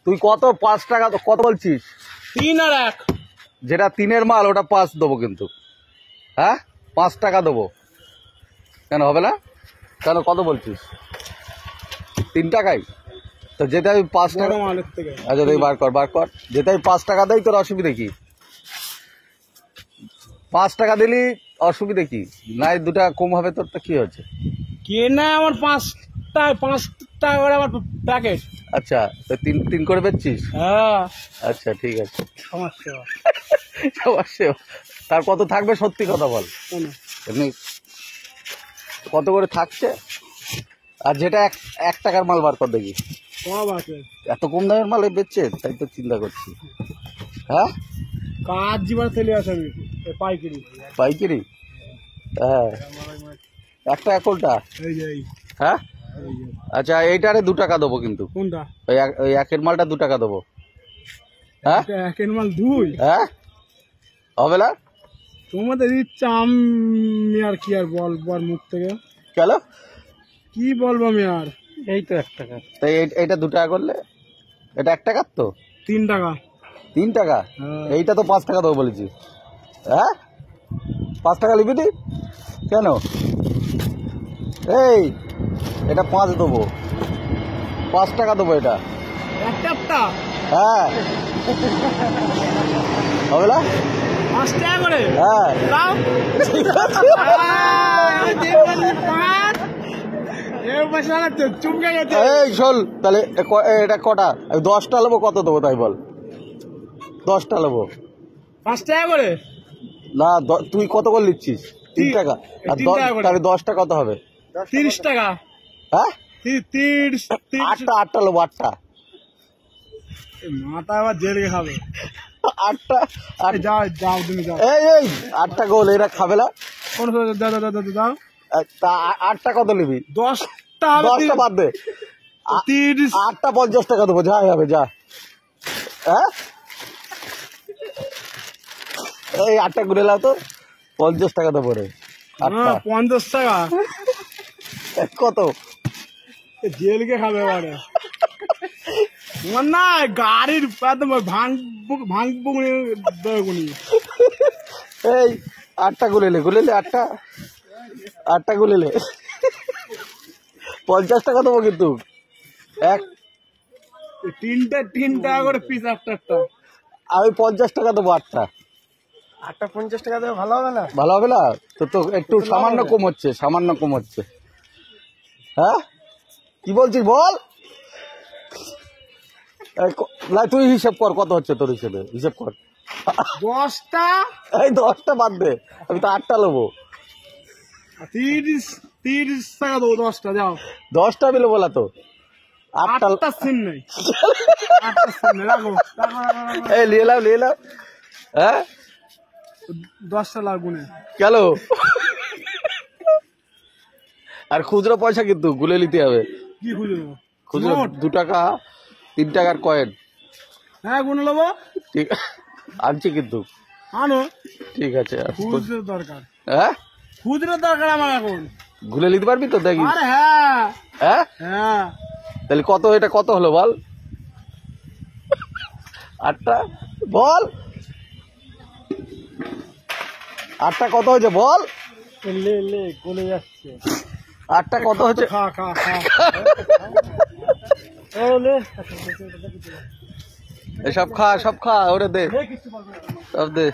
তুই কত 5 টাকা কত বলছিস? 3 আর 1। যেটা 3-এর মাল ওটা 5 দেবো কিন্তু। হ্যাঁ 5 টাকা দেবো। কেন হবে না? কেন কত বলছিস? 3 টাকাই তো যেতে আমি 5 টাকা। আচ্ছা তুই বার কর যেতে আমি 5 টাকা দেই তোর অসুবিধা কি? 5 টাকা দিলি অসুবিধা কি? নাই 2 টাকা কম হবে তোর, তো কি হচ্ছে? কে না আমার 5 টাকা করে আমার প্যাকেট। আচ্ছা তো 3 করে বেচছিস? হ্যাঁ আচ্ছা ঠিক আছে। সমস্যা সমস্যা তার কত থাকবে সত্যি কথা বল। এমনি কত করে থাকছে? আর যেটা 1 টাকার মাল বার কর দেখি। এত কম দামের মাল বেচছে, তাই তো চিন্তা করছি। হ্যাঁ কাজ জীবন চলে আসে আমি পাইকারি। হ্যাঁ 1 টাকা কোনটা? হ্যাঁ আচ্ছা এইটারে 2 টাকা দেবো কিন্তু। কোনটা? ওই 1-এর মালটা 2 টাকা দেবো। হ্যাঁ 1-এর মাল 2? হ্যাঁ হবে না? তোমাদের ইচ্ছা, আমি আর কি আর বল মুখ থেকে। কেন কি বলবো আমি আর? এই তো 1 টাকা। তাই এইটা 2 টাকা করলে এটা 1 টাকার তো 3 টাকা। 3 টাকা? এইটা তো 5 টাকা দেবো বলেছি। হ্যাঁ 5 টাকা লিখবি তুই কেন? এই এটা 5 দেবো, 5 টাকা দেবো এটা। একটা? হ্যাঁ হবে না? 5 টাকা করে? হ্যাঁ দাও। এই শোন তাহলে এটা কটা? 10টা নেবো, কত দেবো তাই বল? 10টা নেবো। 5 টাকা করে না তুই কত করে নিচ্ছিস? 3 টাকা। আর 3 10টা কত হবে? 30 টাকা। হ্যাঁ 8টা নেবো, 8টা। মাথা আবার জেলে খাবে। 8টা যাও তুমি যাও। এই 8টা গোল এরা খাবে না। দাও। তা 8টা কত নিবি? 10টা বাদ দে। 8টা 50 টাকা দেবো, যা হবে যা। হ্যাঁ এই 8টা ঘুরে লাও তো 50 টাকা দেবো রে। 50 টাকা কত? জেলকে খাবে এবারে। না গাড়ির ভাঙবো। এই 8টা গুলেলে 8টা গুলেলে 50 টাকা দেবো কিন্তু। 3 টাকা করে পিস একটা। আমি 50 টাকা দেবো 8টা। 50 টাকা দেবে ভালো হবে না? ভালো হবে না তো একটু সামান্য কম হচ্ছে। হ্যাঁ কি বলছিস বল? না তুই হিসেব কর কত হচ্ছে তোর হিসেব কর। 10টা? এই 10টা বাদ দে, আমি তো 8টা নেবো। 30 টাকা দেবো 10টা। যাও 10টা মিলে বলা তো 8টা সিন নেই। রাখো। এই নিয়ে নাও। হ্যাঁ 10টা লাগবে না কেন? আর খুচরো পয়সা কিন্তু গুলে নিতে হবে। কি খুচরো 2 টাকা 3 টাকার কয়েন। হ্যাঁ গুনে নেবো। ঠিক আনছি কিন্তু। আনো। ঠিক আছে। খুচরো দরকার। হ্যাঁ খুচরো দরকার আমার এখন। গুলে নিতে পারবি তো দেখি? আরে হ্যাঁ হ্যাঁ হ্যাঁ। তাহলে কত, এটা কত হলো বল? 8টা বল, 8টা কত হয়েছে বল? গলে যাচ্ছে। 8টা কত হচ্ছে? খা সব খা ওরে দে, সব দে।